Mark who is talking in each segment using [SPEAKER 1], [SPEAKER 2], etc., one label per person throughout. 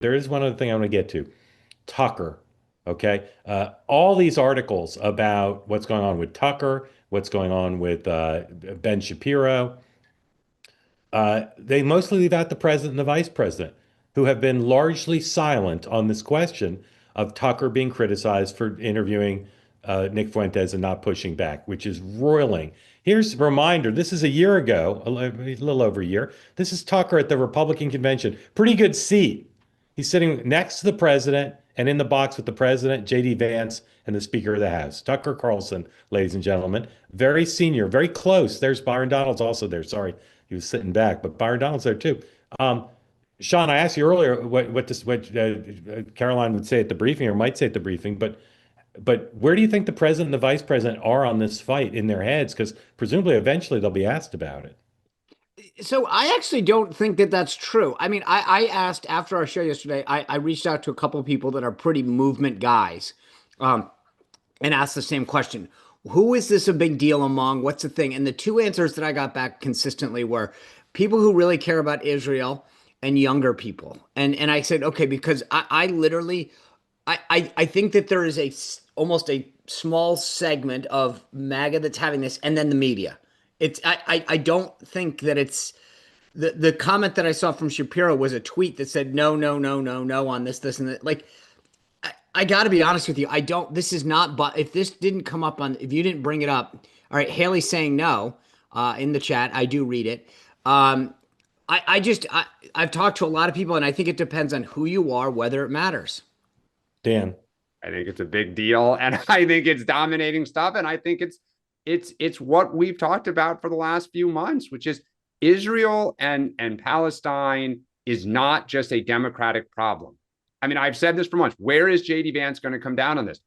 [SPEAKER 1] There is one other thing I want to get to. Tucker. Okay. All these articles about what's going on with Tucker, what's going on with Ben Shapiro, they mostly leave out the president and the vice president, who have been largely silent on this question of Tucker being criticized for interviewing Nick Fuentes and not pushing back, which is roiling. Here's a reminder. This is a year ago, a little over a year. This is Tucker at the Republican convention. Pretty good seat. He's sitting next to the president and in the box with the president, J.D. Vance, and the Speaker of the House, Tucker Carlson, ladies and gentlemen. Very senior, very close. There's Byron Donalds also there. Sorry, he was sitting back, but Byron Donald's there too. Um, Sean, I asked you earlier what Caroline would say at the briefing or might say at the briefing, but where do you think the president and the vice president are on this fight in their heads? Because presumably eventually they'll be asked about it.
[SPEAKER 2] So I actually don't think that that's true. I mean, I asked after our show yesterday, I reached out to a couple of people that are pretty movement guys, um, and asked the same question. Who is this a big deal among? What's the thing? And the two answers that I got back consistently were people who really care about Israel and younger people. And I said, okay, because I literally I think that there is almost a small segment of MAGA that's having this, and then the media. I don't think that it's the comment that I saw from Shapiro was a tweet that said no, no, no, no, no on this, and that. Like, I got to be honest with you. I don't. This is not. But if this didn't come up on, if you didn't bring it up, all right. Haley's saying no in the chat. I do read it. I've talked to a lot of people, and I think it depends on who you are, whether it matters.
[SPEAKER 1] Dan.
[SPEAKER 3] I think it's a big deal, and I think it's dominating stuff, and I think it's what we've talked about for the last few months, which is Israel and Palestine is not just a democratic problem. I mean, I've said this for months. Where is JD Vance going to come down on this?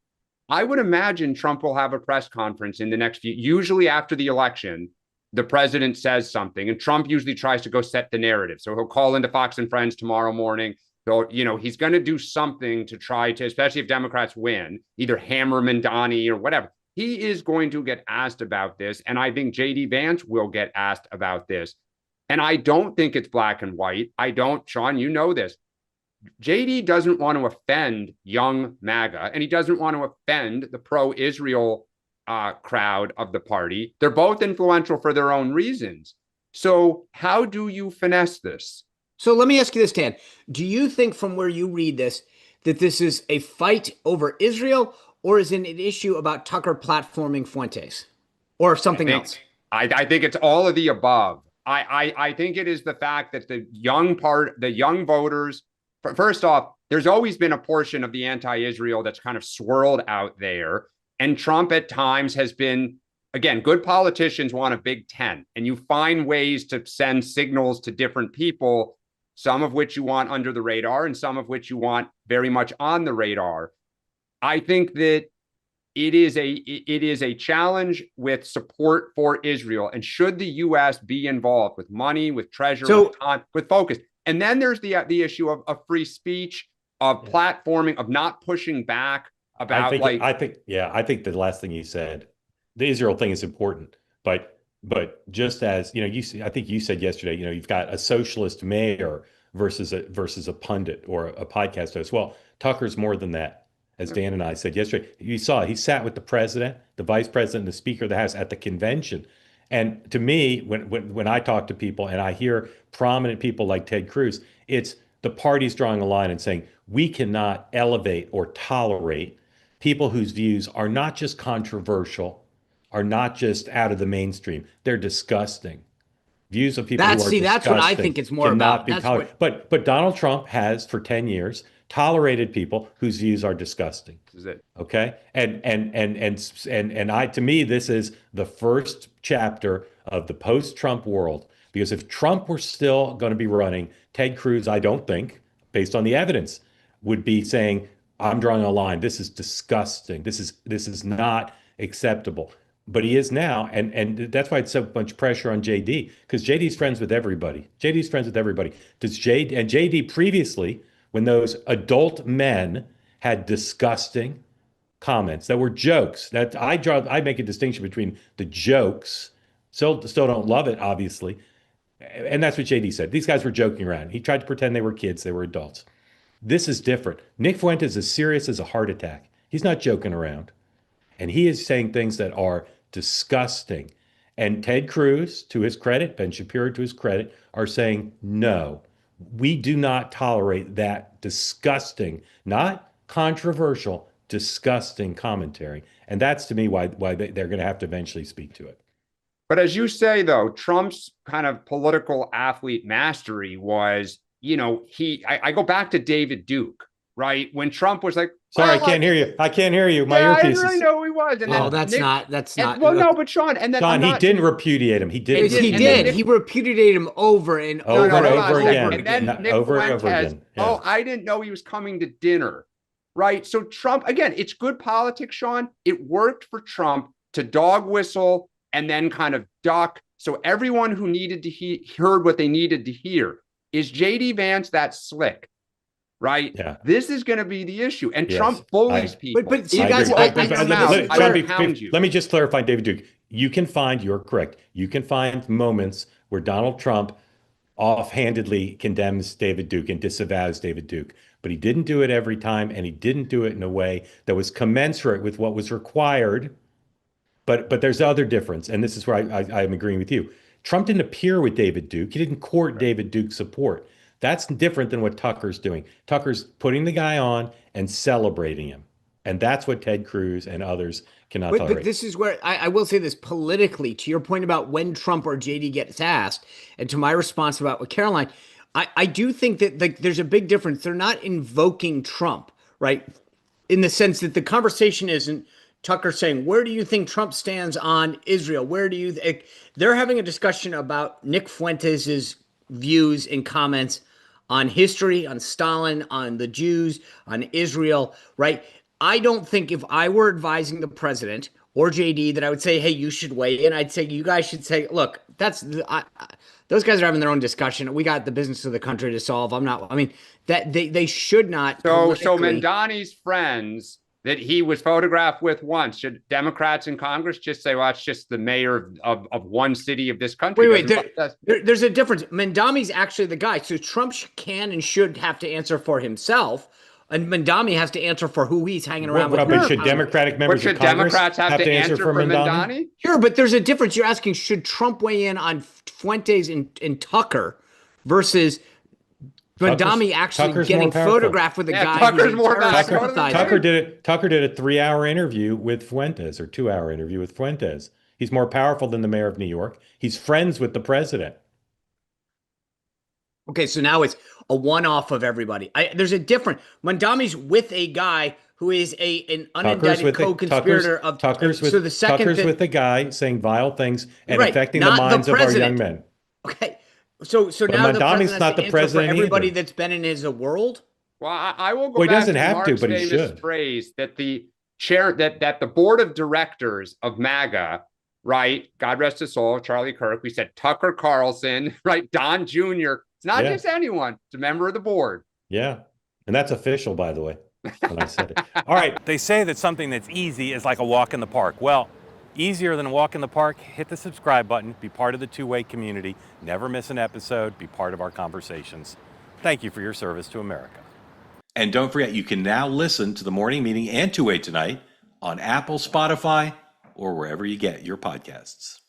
[SPEAKER 3] I would imagine Trump will have a press conference in the next few, usually after the election, the president says something, and Trump usually tries to go set the narrative. So he'll call into Fox and Friends tomorrow morning. So, he's going to do something to try to, especially if Democrats win, either hammer Mandani or whatever. He is going to get asked about this. And I think JD Vance will get asked about this. And I don't think it's black and white. I don't, Sean, you know this. JD doesn't want to offend young MAGA, and he doesn't want to offend the pro-Israel crowd of the party. They're both influential for their own reasons. So how do you finesse this?
[SPEAKER 2] So let me ask you this, Dan. Do you think from where you read this that this is a fight over Israel, or is it an issue about Tucker platforming Fuentes or something else?
[SPEAKER 3] I think it's all of the above. I think it is the fact that the young voters, first off, there's always been a portion of the anti-Israel that's kind of swirled out there. And Trump at times has been, again, good politicians want a big tent, and you find ways to send signals to different people, some of which you want under the radar and some of which you want very much on the radar. I think that it is a challenge with support for Israel. And should the U.S. be involved with money, with treasure, with time, with focus? And then there's the issue of free speech, of platforming, of not pushing back about
[SPEAKER 1] I think the last thing you said, the Israel thing is important, but just as I think you said yesterday, you've got a socialist mayor versus a pundit or a podcast host. Well, Tucker's more than that, as Dan and I said yesterday. You saw he sat with the president, the vice president, the Speaker of the House at the convention. And to me, when I talk to people and I hear prominent people like Ted Cruz, it's the party's drawing a line and saying we cannot elevate or tolerate people whose views are not just controversial, are not just out of the mainstream. They're disgusting. Views of people who are disgusting
[SPEAKER 2] that's what I think it's more about.
[SPEAKER 1] Be tolerated. But Donald Trump has for 10 years tolerated people whose views are disgusting.
[SPEAKER 3] This is it.
[SPEAKER 1] Okay? And I to me this is the first chapter of the post-Trump world, because if Trump were still going to be running, Ted Cruz, I don't think, based on the evidence, would be saying, I'm drawing a line. This is disgusting. This is not acceptable. But he is now, and that's why it's so much pressure on JD, because JD's friends with everybody. JD's friends with everybody. JD previously, when those adult men had disgusting comments that were jokes, that I make a distinction between the jokes, still don't love it, obviously. And that's what JD said. These guys were joking around. He tried to pretend they were kids, they were adults. This is different. Nick Fuentes is serious as a heart attack. He's not joking around. And he is saying things that are disgusting. And Ted Cruz, to his credit, Ben Shapiro, to his credit, are saying, no, we do not tolerate that disgusting, not controversial, disgusting commentary. And that's to me why they're going to have to eventually speak to it.
[SPEAKER 3] But as you say, though, Trump's kind of political athlete mastery was, I go back to David Duke, right? When Trump was like,
[SPEAKER 1] sorry, I can't hear you. I can't hear you. My earpiece.
[SPEAKER 3] I didn't really know who he was. And
[SPEAKER 2] well,
[SPEAKER 3] then
[SPEAKER 2] that's not.
[SPEAKER 3] Well, no, but Sean, and then
[SPEAKER 1] Sean, he didn't repudiate him. He did.
[SPEAKER 2] He repudiated him over and
[SPEAKER 1] over
[SPEAKER 2] again.
[SPEAKER 3] And then Nick Fuentes, oh, I didn't know he was coming to dinner, right? So Trump, again, it's good politics, Sean. It worked for Trump to dog whistle and then kind of duck. So everyone who needed to heard what they needed to hear. Is JD Vance that slick? Right?
[SPEAKER 1] Yeah.
[SPEAKER 3] This is going to be the issue. And Trump bullies people.
[SPEAKER 2] But you guys,
[SPEAKER 1] let me just clarify, David Duke. You're correct. You can find moments where Donald Trump offhandedly condemns David Duke and disavows David Duke. But he didn't do it every time, and he didn't do it in a way that was commensurate with what was required. But there's other difference, and this is where I'm agreeing with you. Trump didn't appear with David Duke. He didn't court David Duke's support. That's different than what Tucker's doing. Tucker's putting the guy on and celebrating him. And that's what Ted Cruz and others cannot tolerate.
[SPEAKER 2] But this is where I will say this politically, to your point about when Trump or JD gets asked, and to my response about with Caroline, I do think that there's a big difference. They're not invoking Trump, right? In the sense that the conversation isn't Tucker saying, where do you think Trump stands on Israel? They're having a discussion about Nick Fuentes' views and comments on history, on Stalin, on the Jews, on Israel, right? I don't think if I were advising the president or JD that I would say, hey, you should weigh in. I'd say you guys should say, look, those guys are having their own discussion. We got the business of the country to solve. That they should not.
[SPEAKER 3] So Mandani's friends that he was photographed with once, should Democrats in Congress just say, well, it's just the mayor of one city of this country?
[SPEAKER 2] Wait, there's a difference. Mandami's actually the guy. So Trump can and should have to answer for himself. And Mandami has to answer for who he's hanging around with.
[SPEAKER 1] But should Democratic members of Congress
[SPEAKER 3] Democrats have to answer for Mandani?
[SPEAKER 2] Sure, but there's a difference. You're asking, should Trump weigh in on Fuentes and Tucker versus Mandami actually getting photographed with a guy
[SPEAKER 3] Tucker's more
[SPEAKER 1] Tucker did a 3-hour interview with Fuentes, or 2-hour interview with Fuentes. He's more powerful than the mayor of New York. He's friends with the president.
[SPEAKER 2] Okay, so now it's a one-off of everybody. There's a different. Mandami's with a guy who is an unindicted co-conspirator of
[SPEAKER 1] Tucker's with the guy saying vile things and affecting the minds of our young men.
[SPEAKER 2] Okay. So now the president has to answer for everybody that's been in his world?
[SPEAKER 3] Well, I will go back to Mark's famous phrase that the chair, that the board of directors of MAGA, right, God rest his soul, Charlie Kirk, we said Tucker Carlson, right, Don Jr., it's not just anyone, it's a member of the board.
[SPEAKER 1] Yeah, and that's official, by the way, when I said it. All right.
[SPEAKER 4] They say that something that's easy is like a walk in the park. Well, easier than a walk in the park, hit the subscribe button, be part of the two-way community, never miss an episode, be part of our conversations. Thank you for your service to America.
[SPEAKER 5] And don't forget, you can now listen to the morning meeting and Two-Way Tonight on Apple, Spotify, or wherever you get your podcasts.